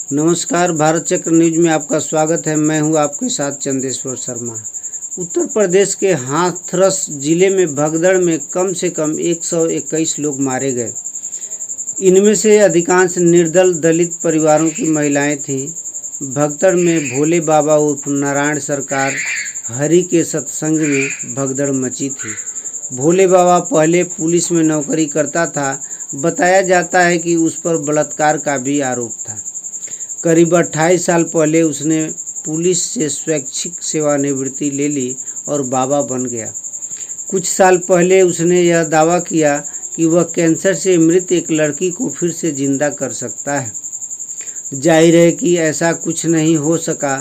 नमस्कार, भारत चक्र न्यूज में आपका स्वागत है। मैं हूं आपके साथ चंदेश्वर शर्मा। उत्तर प्रदेश के हाथरस जिले में भगदड़ में कम से कम 121 लोग मारे गए। इनमें से अधिकांश निर्दल दलित परिवारों की महिलाएं थीं। भगदड़ में भोले बाबा उर्फ नारायण सरकार हरि के सत्संग में भगदड़ मची थी। भोले बाबा पहले पुलिस में नौकरी करता था। बताया जाता है कि उस पर बलात्कार का भी आरोप था। करीब 28 साल पहले उसने पुलिस से स्वैच्छिक सेवानिवृत्ति ले ली और बाबा बन गया। कुछ साल पहले उसने यह दावा किया कि वह कैंसर से मृत एक लड़की को फिर से जिंदा कर सकता है। जाहिर है कि ऐसा कुछ नहीं हो सका।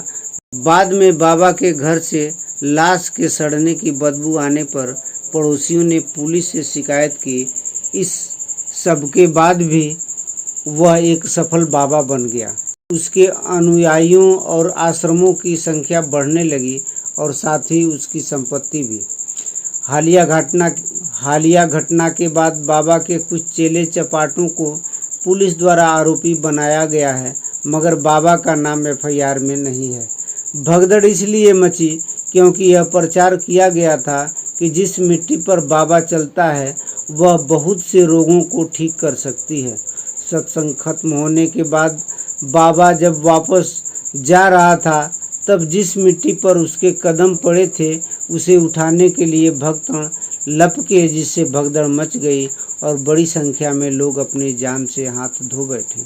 बाद में बाबा के घर से लाश के सड़ने की बदबू आने पर पड़ोसियों ने पुलिस से शिकायत की। इस सब के बाद भी वह एक सफल बाबा बन गया। उसके अनुयायियों और आश्रमों की संख्या बढ़ने लगी और साथ ही उसकी संपत्ति भी। हालिया घटना के बाद बाबा के कुछ चेले चपाटों को पुलिस द्वारा आरोपी बनाया गया है, मगर बाबा का नाम एफआईआर में नहीं है। भगदड़ इसलिए मची क्योंकि यह प्रचार किया गया था कि जिस मिट्टी पर बाबा चलता है वह बहुत से रोगों को ठीक कर सकती है। सत्संग खत्म होने के बाद बाबा जब वापस जा रहा था तब जिस मिट्टी पर उसके कदम पड़े थे उसे उठाने के लिए भक्तगण लपके, जिससे भगदड़ मच गई और बड़ी संख्या में लोग अपनी जान से हाथ धो बैठे।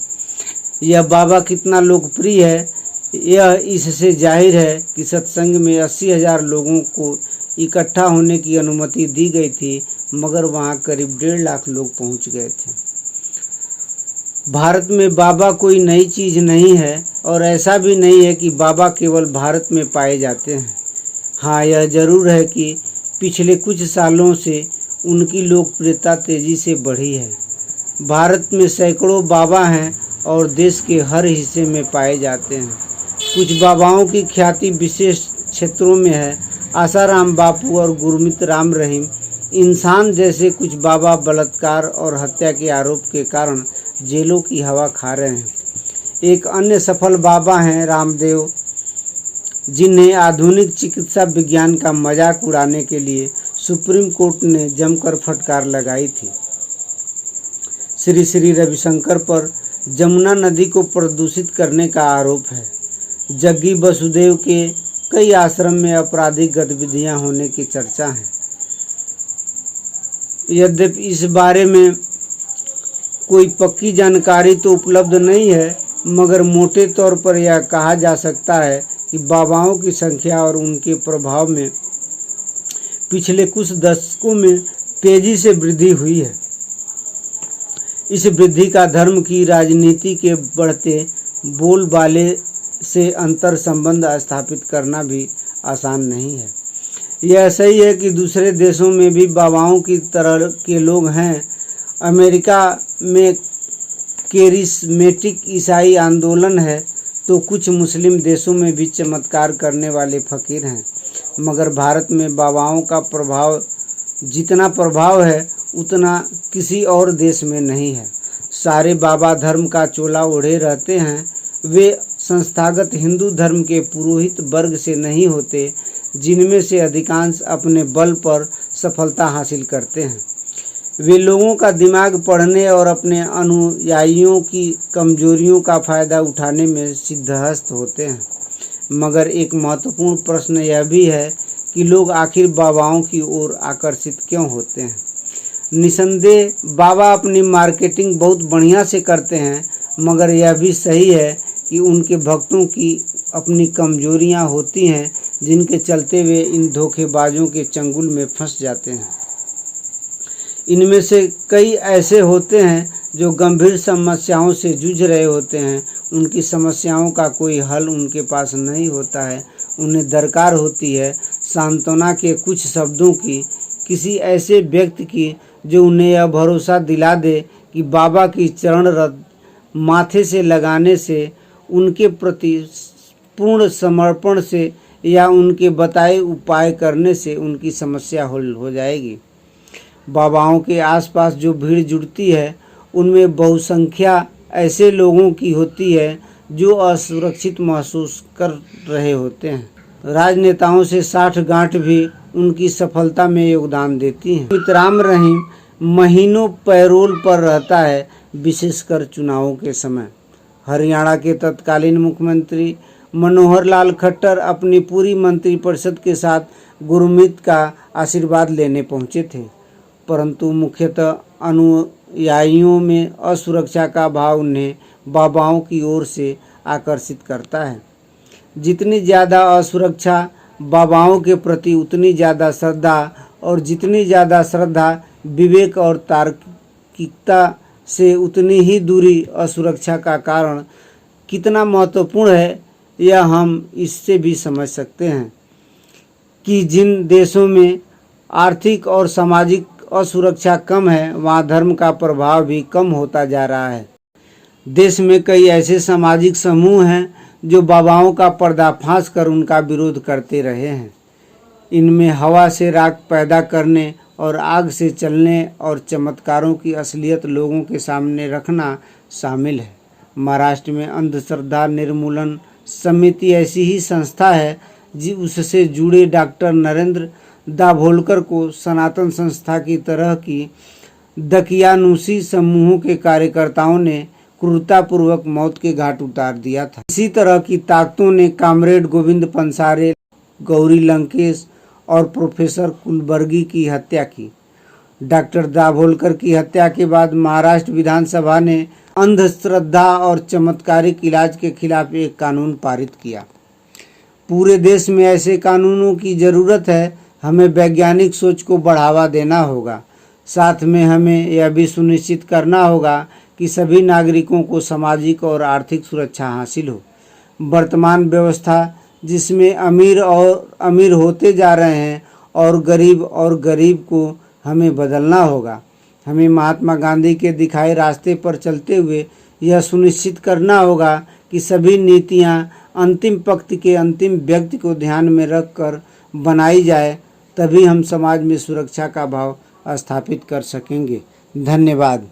यह बाबा कितना लोकप्रिय है यह इससे जाहिर है कि सत्संग में 80,000 लोगों को इकट्ठा होने की अनुमति दी गई थी, मगर वहां करीब 1.5 लाख लोग पहुंच गए थे। भारत में बाबा कोई नई चीज नहीं है और ऐसा भी नहीं है कि बाबा केवल भारत में पाए जाते हैं। हाँ, यह जरूर है कि पिछले कुछ सालों से उनकी लोकप्रियता तेजी से बढ़ी है। भारत में सैकड़ों बाबा हैं और देश के हर हिस्से में पाए जाते हैं। कुछ बाबाओं की ख्याति विशेष क्षेत्रों में है। आसाराम बापू और गुरमीत राम रहीम इंसान जैसे कुछ बाबा बलात्कार और हत्या के आरोप के कारण जेलों की हवा खा रहे हैं। एक अन्य सफल बाबा हैं रामदेव, जिन्हें आधुनिक चिकित्सा विज्ञान का मजाक उड़ाने के लिए सुप्रीम कोर्ट ने जमकर फटकार लगाई थी। श्री श्री रविशंकर पर जमुना नदी को प्रदूषित करने का आरोप है। जग्गी वसुदेव के कई आश्रम में आपराधिक गतिविधियां होने की चर्चा है। यद्यपि इस बारे में कोई पक्की जानकारी तो उपलब्ध नहीं है, मगर मोटे तौर पर यह कहा जा सकता है कि बाबाओं की संख्या और उनके प्रभाव में पिछले कुछ दशकों में तेजी से वृद्धि हुई है। इस वृद्धि का धर्म की राजनीति के बढ़ते बोलबाले से अंतर संबंध स्थापित करना भी आसान नहीं है। यह सही है कि दूसरे देशों में भी बाबाओं की तरह के लोग हैं। अमेरिका में कैरिस्मेटिक ईसाई आंदोलन है तो कुछ मुस्लिम देशों में भी चमत्कार करने वाले फकीर हैं, मगर भारत में बाबाओं का जितना प्रभाव है उतना किसी और देश में नहीं है। सारे बाबा धर्म का चोला ओढ़े रहते हैं। वे संस्थागत हिंदू धर्म के पुरोहित वर्ग से नहीं होते, जिनमें से अधिकांश अपने बल पर सफलता हासिल करते हैं। वे लोगों का दिमाग पढ़ने और अपने अनुयायियों की कमजोरियों का फायदा उठाने में सिद्धहस्त होते हैं। मगर एक महत्वपूर्ण प्रश्न यह भी है कि लोग आखिर बाबाओं की ओर आकर्षित क्यों होते हैं। निसंदेह बाबा अपनी मार्केटिंग बहुत बढ़िया से करते हैं, मगर यह भी सही है कि उनके भक्तों की अपनी कमजोरियां होती हैं, जिनके चलते वे इन धोखेबाजों के चंगुल में फंस जाते हैं। इनमें से कई ऐसे होते हैं जो गंभीर समस्याओं से जूझ रहे होते हैं। उनकी समस्याओं का कोई हल उनके पास नहीं होता है। उन्हें दरकार होती है सांत्वना के कुछ शब्दों की, किसी ऐसे व्यक्ति की जो उन्हें यह भरोसा दिला दे कि बाबा की चरण रज माथे से लगाने से, उनके प्रति पूर्ण समर्पण से या उनके बताए उपाय करने से उनकी समस्या हल हो जाएगी। बाबाओं के आसपास जो भीड़ जुड़ती है उनमें बहुसंख्या ऐसे लोगों की होती है जो असुरक्षित महसूस कर रहे होते हैं। राजनेताओं से साठगांठ भी उनकी सफलता में योगदान देती हैं। राम रहीम महीनों पैरोल पर रहता है, विशेषकर चुनावों के समय। हरियाणा के तत्कालीन मुख्यमंत्री मनोहर लाल खट्टर अपनी पूरी मंत्रिपरिषद के साथ गुरमीत का आशीर्वाद लेने पहुंचे थे, परंतु मुख्यतः अनुयायियों में असुरक्षा का भाव उन्हें बाबाओं की ओर से आकर्षित करता है। जितनी ज़्यादा असुरक्षा बाबाओं के प्रति, उतनी ज़्यादा श्रद्धा, और जितनी ज़्यादा श्रद्धा विवेक और तार्किकता से, उतनी ही दूरी असुरक्षा का कारण कितना महत्वपूर्ण है, यह हम इससे भी समझ सकते हैं कि जिन देशों में आर्थिक और सामाजिक असुरक्षा कम है, वहाँ धर्म का प्रभाव भी कम होता जा रहा है। देश में कई ऐसे सामाजिक समूह हैं जो बाबाओं का पर्दाफाश कर उनका विरोध करते रहे हैं। इनमें हवा से राख पैदा करने और आग से चलने और चमत्कारों की असलियत लोगों के सामने रखना शामिल है। महाराष्ट्र में अंधश्रद्धा निर्मूलन समिति ऐसी ही संस्था है जी उससे जुड़े डॉक्टर नरेंद्र दाभोलकर को सनातन संस्था की तरह की दकियानुसी समूहों के कार्यकर्ताओं ने क्रूरतापूर्वक मौत के घाट उतार दिया था। इसी तरह की ताकतों ने कामरेड गोविंद पंसारे, गौरी लंकेश और प्रोफेसर कुलबर्गी की हत्या की। डॉक्टर दाभोलकर की हत्या के बाद महाराष्ट्र विधानसभा ने अंधश्रद्धा और चमत्कारिक इलाज के खिलाफ एक कानून पारित किया। पूरे देश में ऐसे कानूनों की ज़रूरत है। हमें वैज्ञानिक सोच को बढ़ावा देना होगा। साथ में हमें यह भी सुनिश्चित करना होगा कि सभी नागरिकों को सामाजिक और आर्थिक सुरक्षा हासिल हो। वर्तमान व्यवस्था जिसमें अमीर होते जा रहे हैं और गरीब को हमें बदलना होगा। हमें महात्मा गांधी के दिखाए रास्ते पर चलते हुए यह सुनिश्चित करना होगा कि सभी नीतियां अंतिम पंक्ति के अंतिम व्यक्ति को ध्यान में रखकर बनाई जाए, तभी हम समाज में सुरक्षा का भाव स्थापित कर सकेंगे। धन्यवाद।